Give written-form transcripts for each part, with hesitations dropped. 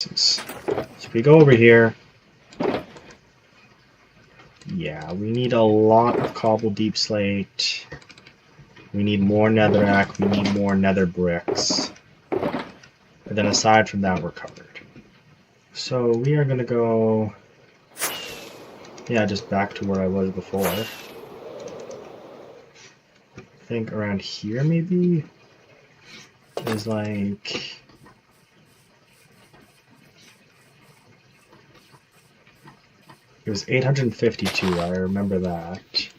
resistance. So if we go over here, yeah, we need a lot of cobble deep slate. We need more netherrack. We need more nether bricks. But then aside from that, we're covered. So we are going to go, yeah, just back to where I was before. I think around here maybe is like... It was 852, I remember that.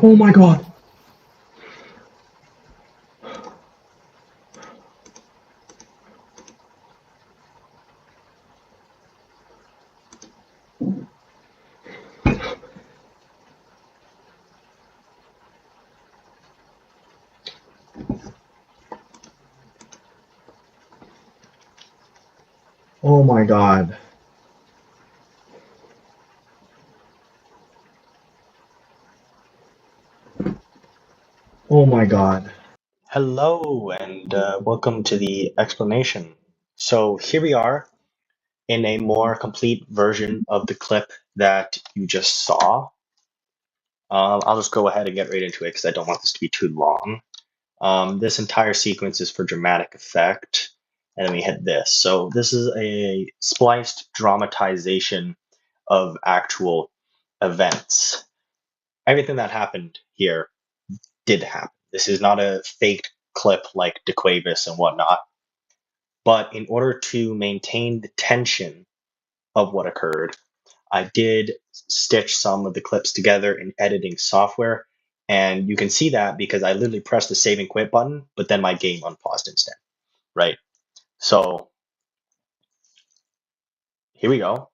Oh my god! Oh my god. Oh my god. Hello, and welcome to the explanation. So here we are in a more complete version of the clip that you just saw. I'll just go ahead and get right into it because I don't want this to be too long. This entire sequence is for dramatic effect, and then we hit this. So this is a spliced dramatization of actual events. Everything that happened here did happen. This is not a faked clip like DeQuavis and whatnot. But in order to maintain the tension of what occurred, I did stitch some of the clips together in editing software. And you can see that because I literally pressed the save and quit button, but then my game unpaused instead, right? So here we go.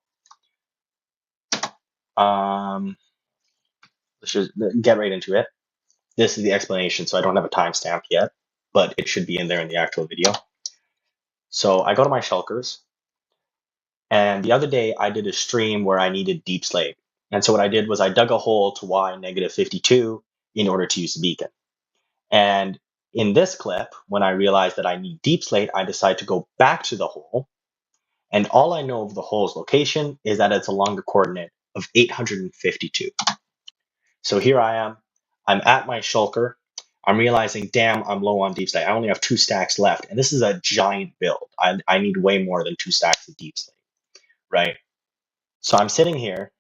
Let's just get right into it. This is the explanation, so I don't have a timestamp yet, but it should be in there in the actual video. So I go to my shulkers, and the other day I did a stream where I needed deep slate. And so what I did was I dug a hole to Y negative 52 in order to use the beacon. And in this clip, when I realized that I need deep slate, I decide to go back to the hole. And all I know of the hole's location is that it's along the coordinate of 852. So here I am. I'm at my shulker. I'm realizing, damn, I'm low on deep slate. I only have 2 stacks left. And this is a giant build. I need way more than 2 stacks of deep slate, right? So I'm sitting here,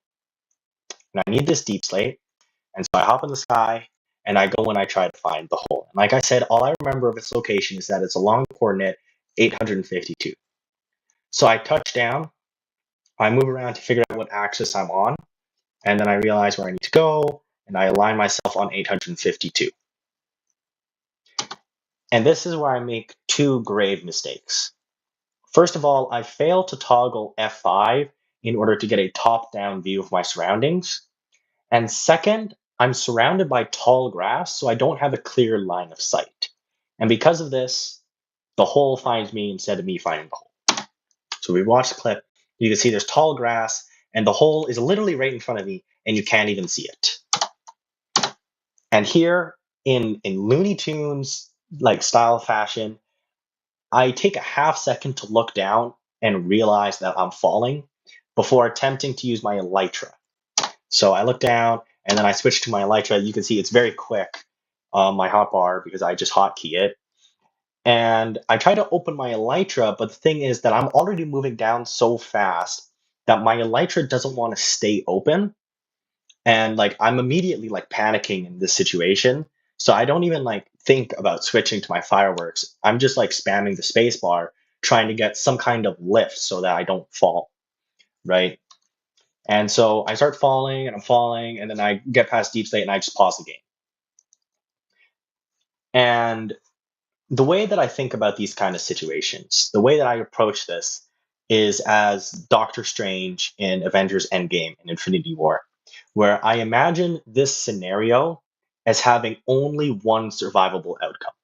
and I need this deep slate. And so I hop in the sky, and I go and I try to find the hole. And like I said, all I remember of its location is that it's along the coordinate 852. So I touch down, I move around to figure out what axis I'm on, and then I realize where I need to go, and I align myself on 852. And this is where I make 2 grave mistakes. First of all, I fail to toggle F5 in order to get a top-down view of my surroundings. And second, I'm surrounded by tall grass, so I don't have a clear line of sight. And because of this, the hole finds me instead of me finding the hole. So we watch the clip, you can see there's tall grass, and the hole is literally right in front of me, and you can't even see it. And here, in Looney Tunes like style fashion, I take a half second to look down and realize that I'm falling before attempting to use my elytra. So I look down, and then I switch to my elytra. You can see it's very quick on my hotbar because I just hotkey it. And I try to open my elytra, but the thing is that I'm already moving down so fast that my elytra doesn't want to stay open. And like I'm immediately like panicking in this situation. So I don't even like think about switching to my fireworks. I'm just like spamming the space bar trying to get some kind of lift so that I don't fall, right? And so I start falling and I'm falling, and then I get past deep state and I just pause the game. And the way that I think about these kind of situations, the way that I approach this is as Doctor Strange in Avengers Endgame and Infinity War, where I imagine this scenario as having only one survivable outcome.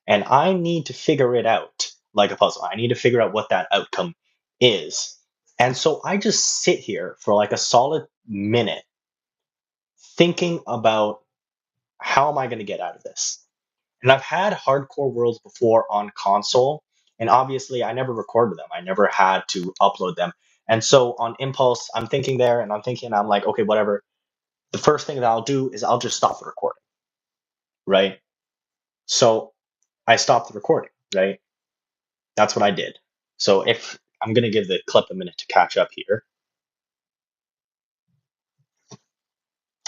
And I need to figure it out like a puzzle. I need to figure out what that outcome is. And so I just sit here for like a solid minute thinking about how am I going to get out of this? And I've had hardcore worlds before on console, and obviously I never recorded them. I never had to upload them. And so on impulse, I'm thinking there and I'm like, okay, whatever. The first thing that I'll do is I'll just stop the recording, right? So I stopped the recording, right? That's what I did. So if I'm going to give the clip a minute to catch up here.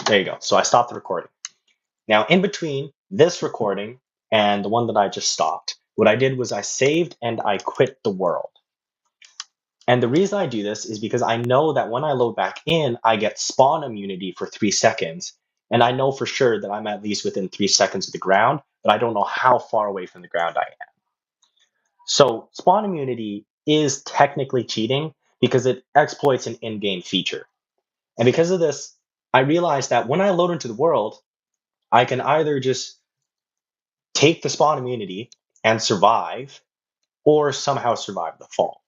There you go. So I stopped the recording. Now, in between this recording and the one that I just stopped, what I did was I saved and I quit the world. And the reason I do this is because I know that when I load back in, I get spawn immunity for 3 seconds. And I know for sure that I'm at least within 3 seconds of the ground, but I don't know how far away from the ground I am. So spawn immunity is technically cheating because it exploits an in-game feature. And because of this, I realized that when I load into the world, I can either just take the spawn immunity and survive, or somehow survive the fall.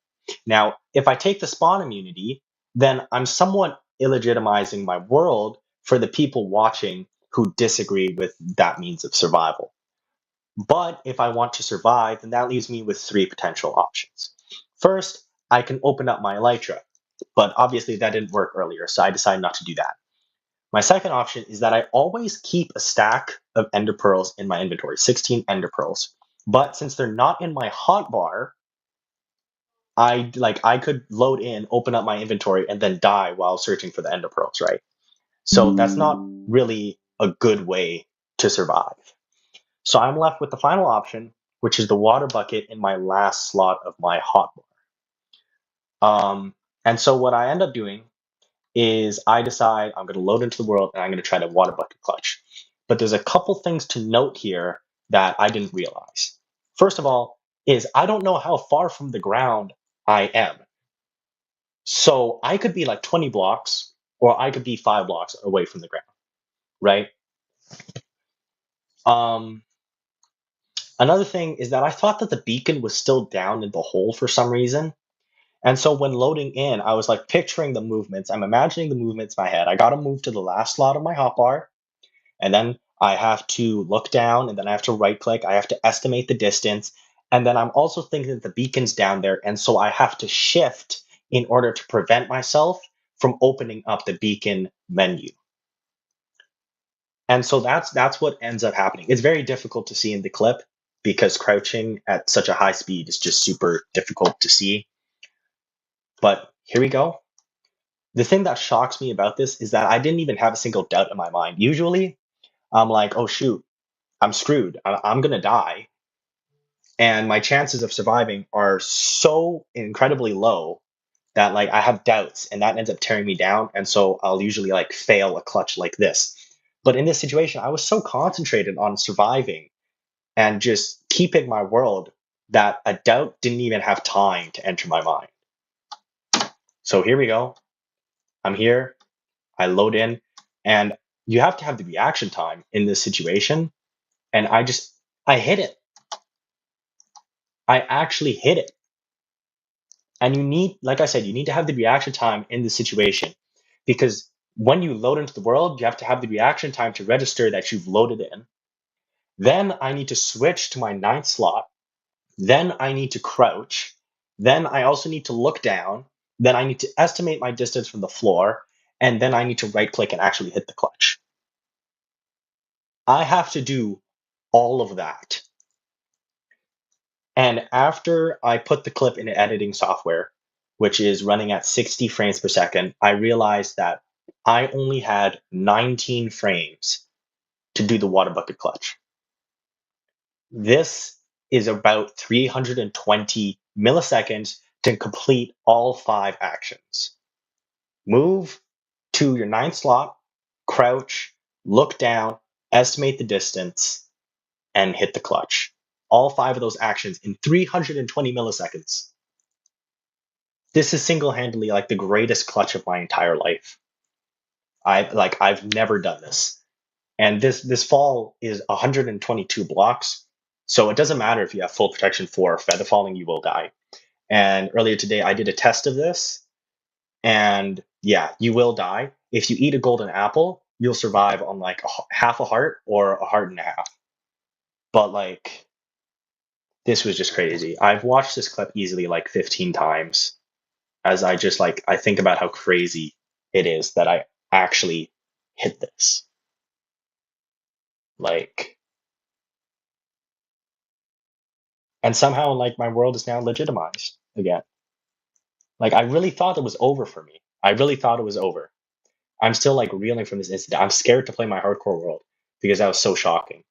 Now, if I take the spawn immunity, then I'm somewhat illegitimizing my world for the people watching who disagree with that means of survival. But if I want to survive, then that leaves me with 3 potential options. First, I can open up my elytra, but obviously that didn't work earlier, so I decided not to do that. My second option is that I always keep a stack of ender pearls in my inventory, 16 ender pearls. But since they're not in my hotbar, I could load in, open up my inventory, and then die while searching for the ender pearls, right? So that's not really a good way to survive. So I'm left with the final option, which is the water bucket in my last slot of my hotbar. And so what I end up doing is I decide I'm going to load into the world and I'm going to try to water bucket clutch. But there's a couple things to note here that I didn't realize. First of all, is I don't know how far from the ground I am. So I could be like 20 blocks or I could be 5 blocks away from the ground, right? Um, Another thing is that I thought that the beacon was still down in the hole for some reason. And so when loading in, I was like picturing the movements. I'm imagining the movements in my head. I got to move to the last slot of my hotbar, and then I have to look down, and then I have to right click. I have to estimate the distance. And then I'm also thinking that the beacon's down there. And so I have to shift in order to prevent myself from opening up the beacon menu. And so that's what ends up happening. It's very difficult to see in the clip because crouching at such a high speed is just super difficult to see. But here we go. The thing that shocks me about this is that I didn't even have a single doubt in my mind. Usually, I'm like, oh shoot, I'm screwed. I'm going to die. And my chances of surviving are so incredibly low that like I have doubts and that ends up tearing me down. And so I'll usually like fail a clutch like this. But in this situation, I was so concentrated on surviving and just keeping my world that a doubt didn't even have time to enter my mind. So here we go. I'm here. I load in, and you have to have the reaction time in this situation. And I hit it. I actually hit it. And you need, like I said, you need to have the reaction time in the situation because when you load into the world, you have to have the reaction time to register that you've loaded in. Then I need to switch to my 9th slot. Then I need to crouch. Then I also need to look down. Then I need to estimate my distance from the floor. And then I need to right click and actually hit the clutch. I have to do all of that. And after I put the clip into editing software, which is running at 60 frames per second, I realized that I only had 19 frames to do the water bucket clutch. This is about 320 milliseconds to complete all 5 actions. Move to your 9th slot, crouch, look down, estimate the distance, and hit the clutch. All 5 of those actions in 320 milliseconds. This is single-handedly like the greatest clutch of my entire life. I've never done this. And this fall is 122 blocks. So it doesn't matter if you have full protection for feather falling, you will die. And earlier today, I did a test of this. And yeah, you will die. If you eat a golden apple, you'll survive on like half a heart or a heart and a half. But like, this was just crazy. I've watched this clip easily like 15 times as I just like, I think about how crazy it is that I actually hit this. Like, and somehow like my world is now legitimized again. Like, I really thought it was over for me. I really thought it was over. I'm still like reeling from this incident. I'm scared to play my hardcore world because that was so shocking.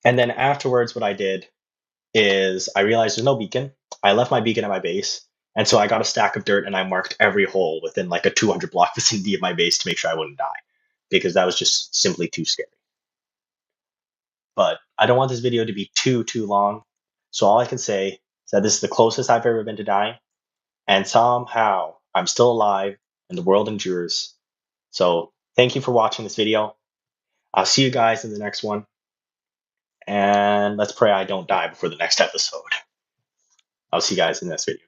And then afterwards, what I did is I realized there's no beacon. I left my beacon at my base. And so I got a stack of dirt and I marked every hole within like a 200 block vicinity of my base to make sure I wouldn't die because that was just simply too scary. But I don't want this video to be too long. So all I can say is that this is the closest I've ever been to dying. And somehow I'm still alive and the world endures. So thank you for watching this video. I'll see you guys in the next one. And let's pray I don't die before the next episode. I'll see you guys in the next video.